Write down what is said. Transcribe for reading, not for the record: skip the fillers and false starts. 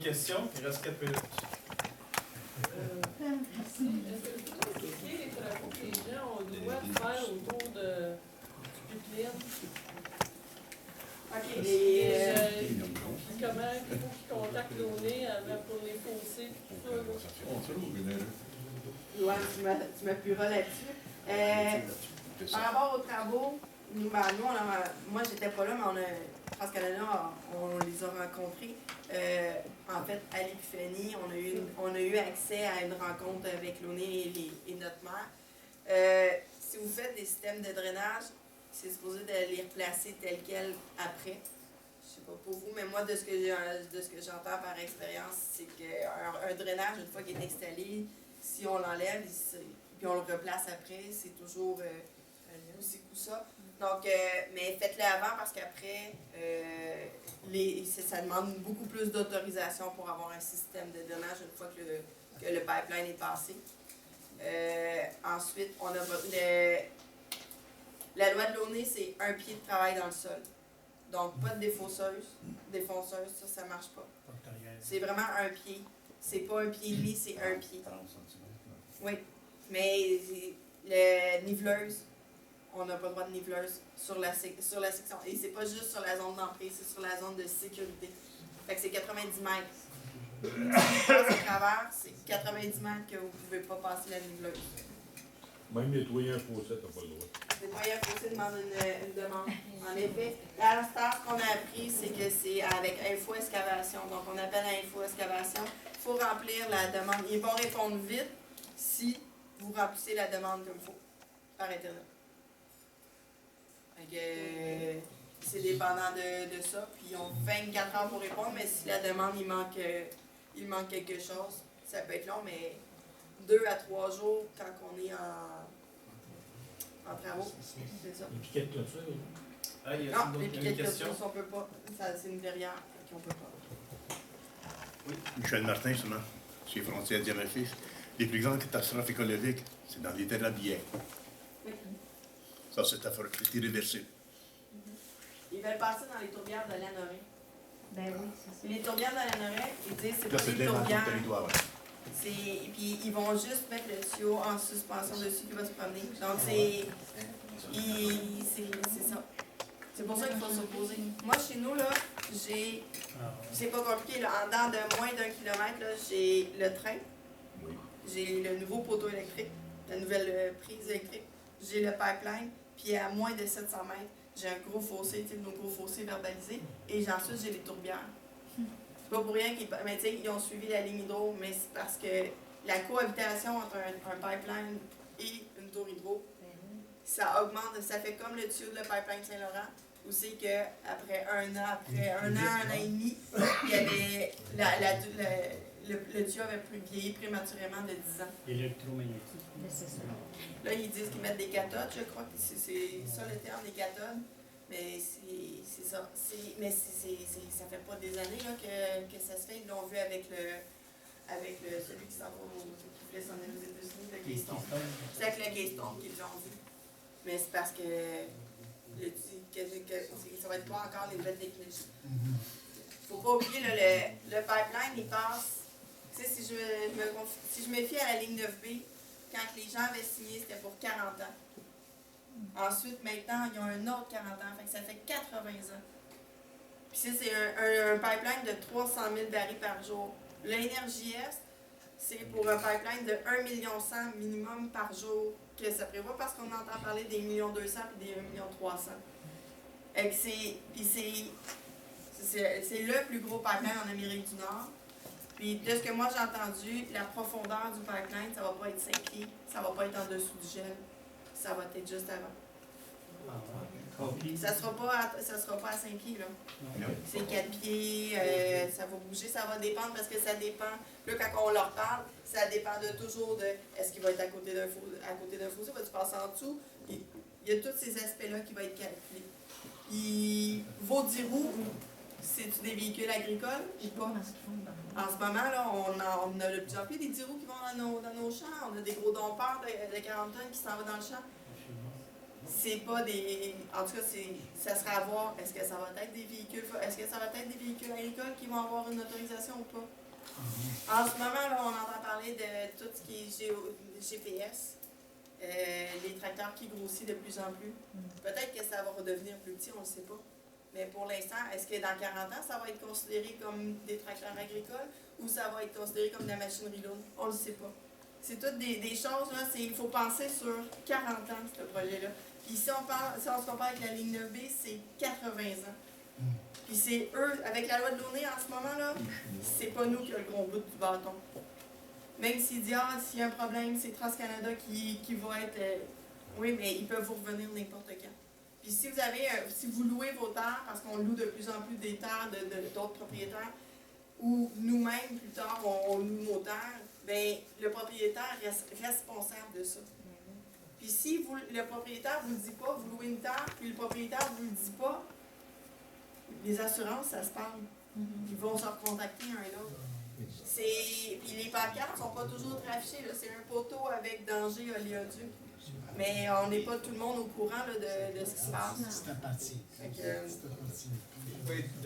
Question, il reste 4 minutes. Est-ce que vous pouvez expliquer les travaux que les gens ont le droit de faire autour du pipeline? OK. Comment il faut qu'ils contactent l'ONE avant pour les fossés, tout ça? Ouais, tu m'appuieras là-dessus. Par rapport aux travaux, nous, moi, j'étais pas là, mais France-Canada, on les a rencontrés. En fait, à l'Épiphanie, on a eu accès à une rencontre avec l'ONE et notre maire. Si vous faites des systèmes de drainage, c'est supposé de les replacer tels quels après. Je sais pas pour vous, mais moi, de ce que j'entends par expérience, c'est qu'un drainage, une fois qu'il est installé, si on l'enlève puis on le replace après, c'est toujours aussi coup ça. Donc, mais faites-le avant parce qu'après, ça demande beaucoup plus d'autorisation pour avoir un système de drainage une fois que le pipeline est passé. Ensuite, on a la loi de l'ONE, c'est un pied de travail dans le sol. Donc, pas de défonceuse, ça marche pas. C'est vraiment un pied. C'est pas un pied et demi, c'est un pied. 30 cm. Oui, mais le niveleuse, on n'a pas le droit de niveleuse sur la section. Et c'est pas juste sur la zone d'entrée, c'est sur la zone de sécurité. Fait que c'est 90 mètres. Si vous passez à travers, c'est 90 mètres que vous ne pouvez pas passer la niveleuse. Même nettoyer un fossé, t'as pas le droit. Nettoyer un fossé demande une demande. En effet, à l'instant, ce qu'on a appris, c'est que c'est avec info-excavation. Donc, on appelle à info-excavation. Il faut remplir la demande. Ils vont répondre vite si vous remplissez la demande comme il faut par Internet. C'est dépendant de ça. Puis, ils ont 24 heures pour répondre, mais si la demande, il manque quelque chose, ça peut être long, mais 2 à 3 jours quand on est en travaux. C'est ça. Les piquets de clôture. Non, les piquets de clôture, on peut pas. C'est une verrière, on peut pas. Oui, Michel Martin, justement, chez Frontières Diamafis. Les plus grandes catastrophes écologiques, c'est dans les terres billets. Oui. Ça, c'est irréversible. Ils veulent passer dans les tourbières de Lanoret. Ben oui, c'est ça. Les tourbières de Lanoret, ils disent c'est Là, pas c'est des de l'inventaire tourbières. du territoire, ouais. Puis ils vont juste mettre le tuyau en suspension dessus qui va se promener. Donc c'est ça. C'est pour ça qu'il faut s'opposer. Moi, chez nous, là, c'est pas compliqué, là. En dedans de moins d'1 kilomètre, là, j'ai le train, j'ai le nouveau poteau électrique, la nouvelle prise électrique, j'ai le pipeline, puis à moins de 700 mètres, j'ai un gros fossé, nos gros fossés verbalisés, et ensuite j'ai les tourbières. C'est pas pour rien ils ont suivi la ligne hydro, mais c'est parce que la cohabitation entre un pipeline et une tour hydro, ça augmente, ça fait comme le tuyau de le pipeline Saint-Laurent, où c'est qu'après un an et demi, il y avait le tuyau avait vieilli prématurément de 10 ans. Électromagnétique. C'est ça. Là, ils disent qu'ils mettent des cathodes, je crois que c'est ça le terme, des cathodes. Mais c'est ça. Mais ça fait pas des années là, que ça se fait. Ils l'ont vu avec celui qui s'en va qui voulait s'en aller aux États-Unis, le Keystone. C'est avec le Keystone qu'ils l'ont vu. Mais c'est parce que ça va être quoi encore les nouvelles technologies. Faut pas oublier, là, le pipeline, il passe. Tu sais, si je me fie à la ligne 9B, quand les gens avaient signé, c'était pour 40 ans. Ensuite, maintenant, ils ont un autre 40 ans, fait que ça fait 80 ans. Puis ça, c'est un pipeline de 300 000 barils par jour. L'Énergie Est, c'est pour un pipeline de 1,1 million minimum par jour que ça prévoit parce qu'on entend parler des 1,2 millions et des 1,3 million. C'est le plus gros pipeline en Amérique du Nord. Puis de ce que moi j'ai entendu, la profondeur du pipeline, ça va pas être 5 pieds, ça va pas être en dessous du gel. Ça va être juste avant. Ça sera pas à 5 pieds, là. C'est 4 pieds, ça va bouger, ça va dépendre parce que ça dépend. Là, quand on leur parle, ça dépend toujours de est-ce qu'il va être à côté d'un fossé, va-tu passer en dessous? Il y a tous ces aspects-là qui vont être calculés. Puis, vos 10 roues, c'est-tu des véhicules agricoles ou pas? En ce moment, là, on a de plus en plus des 10 roues qui vont dans nos champs. On a des gros dompeurs de 40 tonnes qui s'en vont dans le champ. c'est pas des. En tout cas, ça sera à voir. Est-ce que ça va être des véhicules. Est-ce que ça va être des véhicules agricoles qui vont avoir une autorisation ou pas? En ce moment, là, on entend parler de tout ce qui est GPS. Les tracteurs qui grossissent de plus en plus. Peut-être que ça va redevenir plus petit, on ne sait pas. Mais pour l'instant, est-ce que dans 40 ans, ça va être considéré comme des tracteurs agricoles ou ça va être considéré comme de la machinerie lourde? On ne le sait pas. C'est toutes des choses, là, il faut penser sur 40 ans, ce projet-là. Puis si on se compare avec la ligne 9B, c'est 80 ans. Puis c'est eux, avec la loi de Launay en ce moment-là, c'est pas nous qui avons le gros bout du bâton. Même s'il dit, s'il y a un problème, c'est TransCanada qui va être... oui, mais ils peuvent vous revenir n'importe quand. Puis si vous louez vos terres, parce qu'on loue de plus en plus des terres d'autres propriétaires, ou nous-mêmes, plus tard, on loue nos terres, bien, le propriétaire reste responsable de ça. Puis si le propriétaire ne vous le dit pas, vous louez une terre, puis le propriétaire ne vous le dit pas, les assurances, ça se parle. Ils vont se recontacter un et l'autre. Puis les pancartes ne sont pas toujours très affichées. C'est un poteau avec danger oléoduc. Mais on n'est pas tout le monde au courant là, de ce qui se passe. C'est à partir.